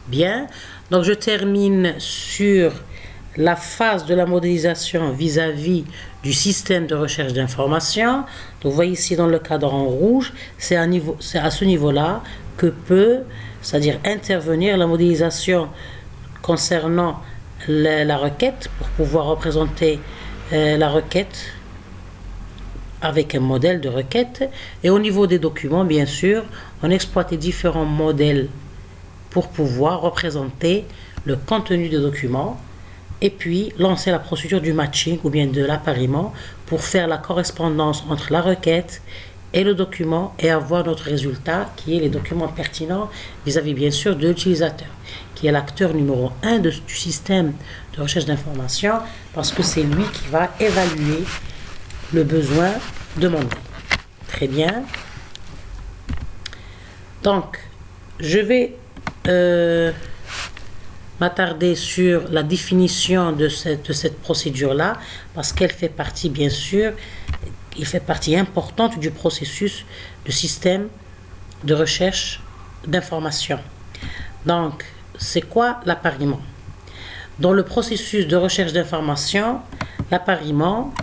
Bien, donc je termine sur la phase de la modélisation vis-à-vis du système de recherche d'information. Donc vous voyez ici dans le cadran rouge, c'est à ce niveau-là que peut, c'est-à-dire intervenir la modélisation concernant la requête pour pouvoir représenter la requête avec un modèle de requête. Et au niveau des documents, bien sûr, on exploite les différents modèles pour pouvoir représenter le contenu des documents et puis lancer la procédure du matching ou bien de l'appariement pour faire la correspondance entre la requête et le document et avoir notre résultat qui est les documents pertinents vis-à-vis bien sûr de l'utilisateur qui est l'acteur numéro 1 du système de recherche d'information parce que c'est lui qui va évaluer le besoin demandé. Très bien. Donc, je vais m'attarder sur la définition de cette procédure-là, parce qu'elle fait partie, bien sûr, il fait partie importante du processus du système de recherche d'information. Donc, c'est quoi l'appariement? Dans le processus de recherche d'information, l'appariement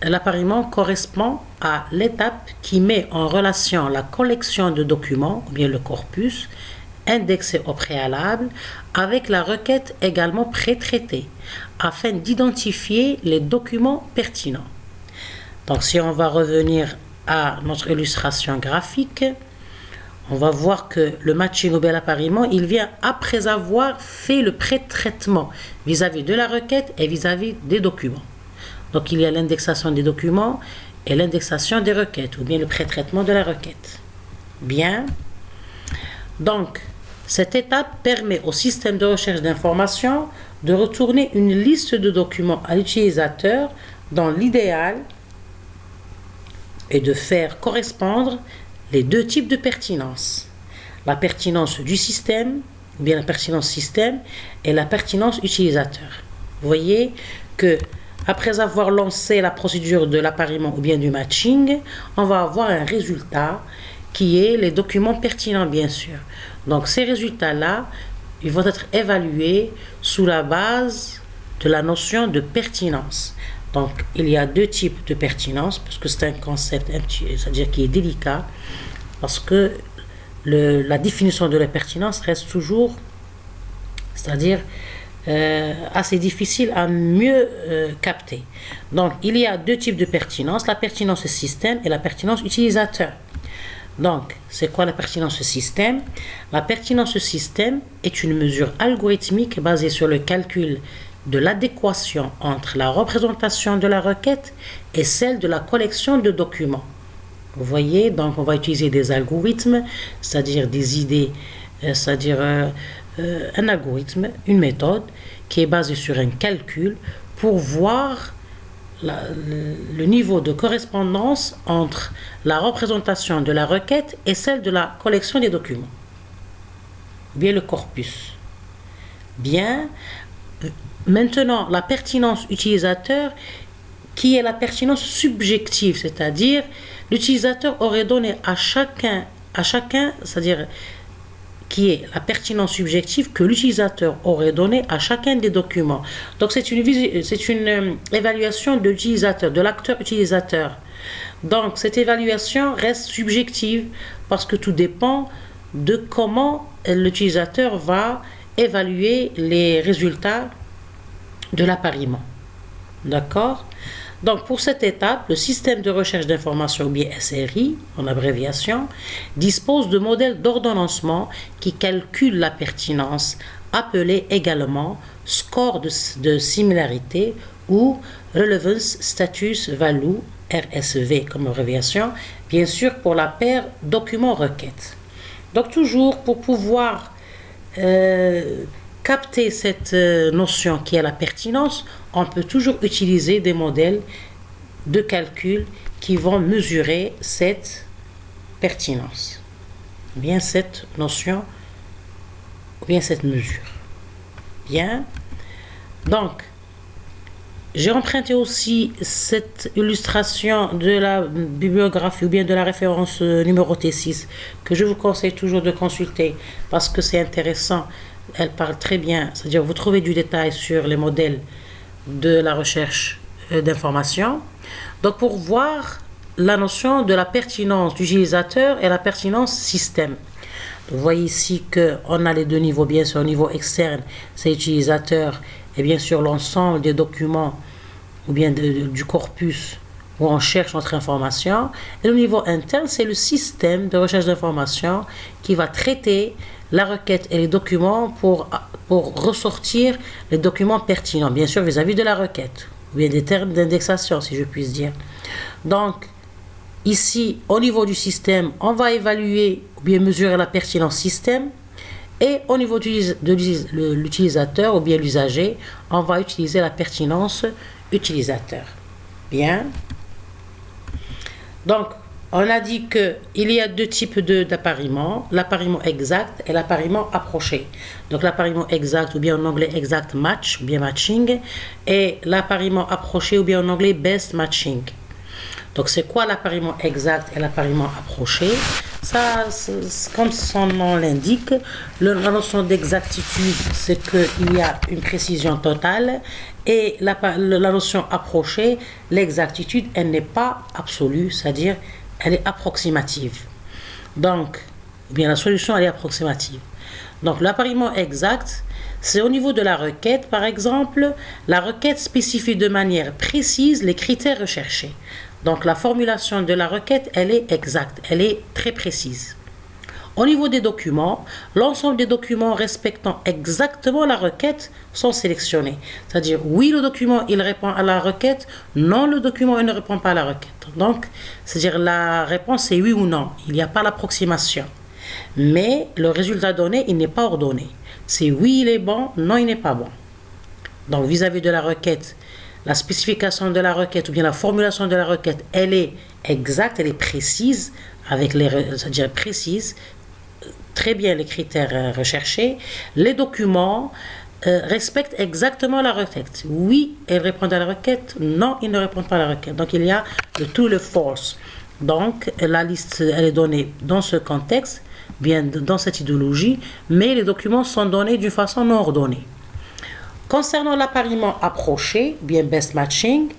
l'appariement correspond à l'étape qui met en relation la collection de documents, ou bien le corpus, indexé au préalable, avec la requête également pré-traitée, afin d'identifier les documents pertinents. Donc si on va revenir à notre illustration graphique, on va voir que le matching ou bien l'appariement, il vient après avoir fait le pré-traitement vis-à-vis de la requête et vis-à-vis des documents. Donc il y a l'indexation des documents et l'indexation des requêtes, ou bien le pré-traitement de la requête. Bien. Donc, cette étape permet au système de recherche d'information de retourner une liste de documents à l'utilisateur dans l'idéal et de faire correspondre les deux types de pertinence. La pertinence du système, ou bien la pertinence système, et la pertinence utilisateur. Vous voyez que après avoir lancé la procédure de l'appariement ou bien du matching, on va avoir un résultat qui est les documents pertinents, bien sûr. Donc ces résultats-là, ils vont être évalués sous la base de la notion de pertinence. Donc il y a deux types de pertinence, parce que c'est un concept, c'est-à-dire qui est délicat, parce que la définition de la pertinence reste toujours, c'est-à-dire assez difficile à mieux capter. Donc, il y a deux types de pertinence, la pertinence système et la pertinence utilisateur. Donc, c'est quoi la pertinence système? La pertinence système est une mesure algorithmique basée sur le calcul de l'adéquation entre la représentation de la requête et celle de la collection de documents. Vous voyez, donc on va utiliser des algorithmes, c'est-à-dire des idées, c'est-à-dire un algorithme, une méthode qui est basée sur un calcul pour voir le niveau de correspondance entre la représentation de la requête et celle de la collection des documents. Bien le corpus. Bien, maintenant la pertinence utilisateur qui est la pertinence subjective, c'est-à-dire l'utilisateur aurait donné à chacun, c'est-à-dire qui est la pertinence subjective que l'utilisateur aurait donné à chacun des documents. Donc c'est une évaluation de l'utilisateur, de l'acteur utilisateur. Donc cette évaluation reste subjective parce que tout dépend de comment l'utilisateur va évaluer les résultats de l'appariement. D'accord? Donc pour cette étape, le système de recherche d'information, ou bien SRI en abréviation, dispose de modèles d'ordonnancement qui calculent la pertinence, appelé également score de similarité ou Relevance Status Value, RSV comme abréviation, bien sûr pour la paire document-requête. Donc toujours pour pouvoir capter cette notion qui est la pertinence, on peut toujours utiliser des modèles de calcul qui vont mesurer cette pertinence, bien cette notion, ou bien cette mesure. Bien, donc j'ai emprunté aussi cette illustration de la bibliographie ou bien de la référence numéro T6 que je vous conseille toujours de consulter parce que c'est intéressant. Elle parle très bien, c'est-à-dire vous trouvez du détail sur les modèles de la recherche d'information. Donc pour voir la notion de la pertinence d'utilisateur et la pertinence système. Vous voyez ici qu'on a les deux niveaux, bien sûr, au niveau externe, c'est utilisateur et bien sûr l'ensemble des documents ou bien du corpus où on cherche notre information. Et au niveau interne, c'est le système de recherche d'information qui va traiter la requête et les documents pour ressortir les documents pertinents, bien sûr vis-à-vis de la requête, ou bien des termes d'indexation, si je puis dire. Donc, ici, au niveau du système, on va évaluer ou bien mesurer la pertinence système. Et au niveau de l'utilisateur ou bien l'usager, on va utiliser la pertinence utilisateur. Bien. Donc, on a dit qu'il y a deux types d'appariement, l'appariement exact et l'appariement approché. Donc, l'appariement exact, ou bien en anglais exact match, ou bien matching, et l'appariement approché, ou bien en anglais best matching. Donc, c'est quoi l'appariement exact et l'appariement approché? Ça, comme son nom l'indique, la notion d'exactitude, c'est qu'il y a une précision totale, et la notion approchée, l'exactitude, elle n'est pas absolue, c'est-à-dire elle est approximative. Donc, bien la solution, elle est approximative. Donc, l'appariement exact, c'est au niveau de la requête, par exemple, la requête spécifie de manière précise les critères recherchés. Donc, la formulation de la requête, elle est exacte, elle est très précise. Au niveau des documents, l'ensemble des documents respectant exactement la requête sont sélectionnés. C'est-à-dire, oui, le document, il répond à la requête, non, le document, il ne répond pas à la requête. Donc, c'est-à-dire, la réponse est oui ou non. Il n'y a pas l'approximation. Mais le résultat donné, il n'est pas ordonné. C'est oui, il est bon, non, il n'est pas bon. Donc, vis-à-vis de la requête, la spécification de la requête ou bien la formulation de la requête, elle est exacte, elle est précise, c'est-à-dire précise, très bien les critères recherchés. Les documents respectent exactement la requête. Oui, ils répondent à la requête, non, ils ne répondent pas à la requête. Donc, il y a le true, le false. Donc, la liste, elle est donnée dans ce contexte, bien dans cette idéologie, mais les documents sont donnés d'une façon non ordonnée. Concernant l'appariement approché, bien best matching,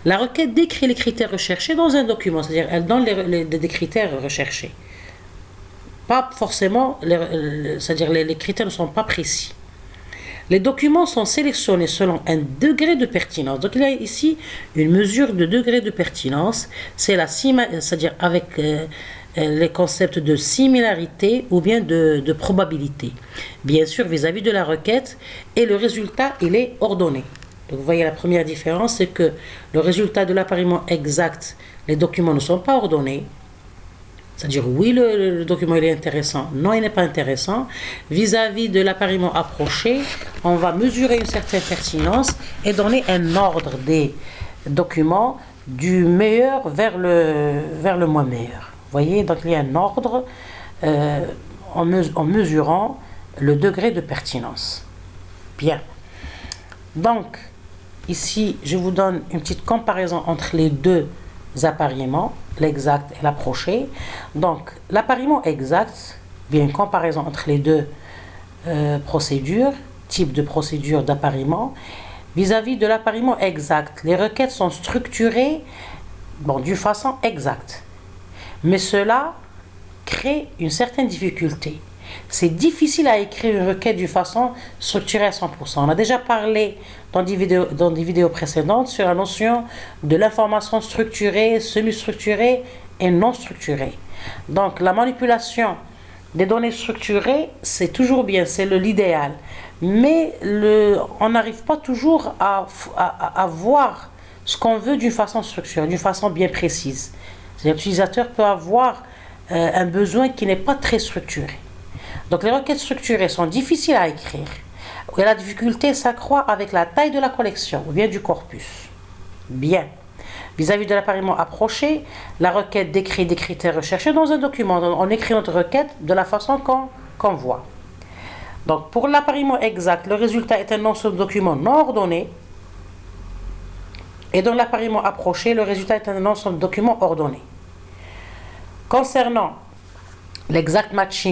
la requête décrit les critères recherchés dans un document, c'est-à-dire elle donne des critères recherchés. Pas forcément, c'est-à-dire les critères ne sont pas précis. Les documents sont sélectionnés selon un degré de pertinence. Donc il y a ici une mesure de degré de pertinence, c'est-à-dire avec les concepts de similarité ou bien de probabilité. Bien sûr, vis-à-vis de la requête, et le résultat, il est ordonné. Donc vous voyez la première différence, c'est que le résultat de l'appariement exact, les documents ne sont pas ordonnés. C'est-à-dire, oui, le document il est intéressant, non, il n'est pas intéressant. Vis-à-vis de l'appariement approché, on va mesurer une certaine pertinence et donner un ordre des documents du meilleur vers le moins meilleur. Vous voyez, donc il y a un ordre en mesurant le degré de pertinence. Bien. Donc, ici, je vous donne une petite comparaison entre les deux appariements, l'exact et l'approché. Donc, l'appariement exact, bien une comparaison entre les deux procédures, types de procédures d'appariement. Vis-à-vis de l'appariement exact, les requêtes sont structurées d'une façon exacte. Mais cela crée une certaine difficulté. C'est difficile à écrire une requête d'une façon structurée à 100%. On a déjà parlé dans des vidéos précédentes sur la notion de l'information structurée, semi-structurée et non structurée. Donc la manipulation des données structurées, c'est toujours bien, c'est l'idéal. Mais on n'arrive pas toujours à voir ce qu'on veut d'une façon structurée, d'une façon bien précise. L'utilisateur peut avoir un besoin qui n'est pas très structuré. Donc les requêtes structurées sont difficiles à écrire. Et la difficulté s'accroît avec la taille de la collection ou bien du corpus. Bien. Vis-à-vis de l'appariement approché, la requête décrit des critères recherchés dans un document. On écrit notre requête de la façon qu'on voit. Donc pour l'appariement exact, le résultat est un ensemble de documents non ordonnés. Et dans l'appariement approché, le résultat est un ensemble de documents ordonnés. Concernant l'exact matching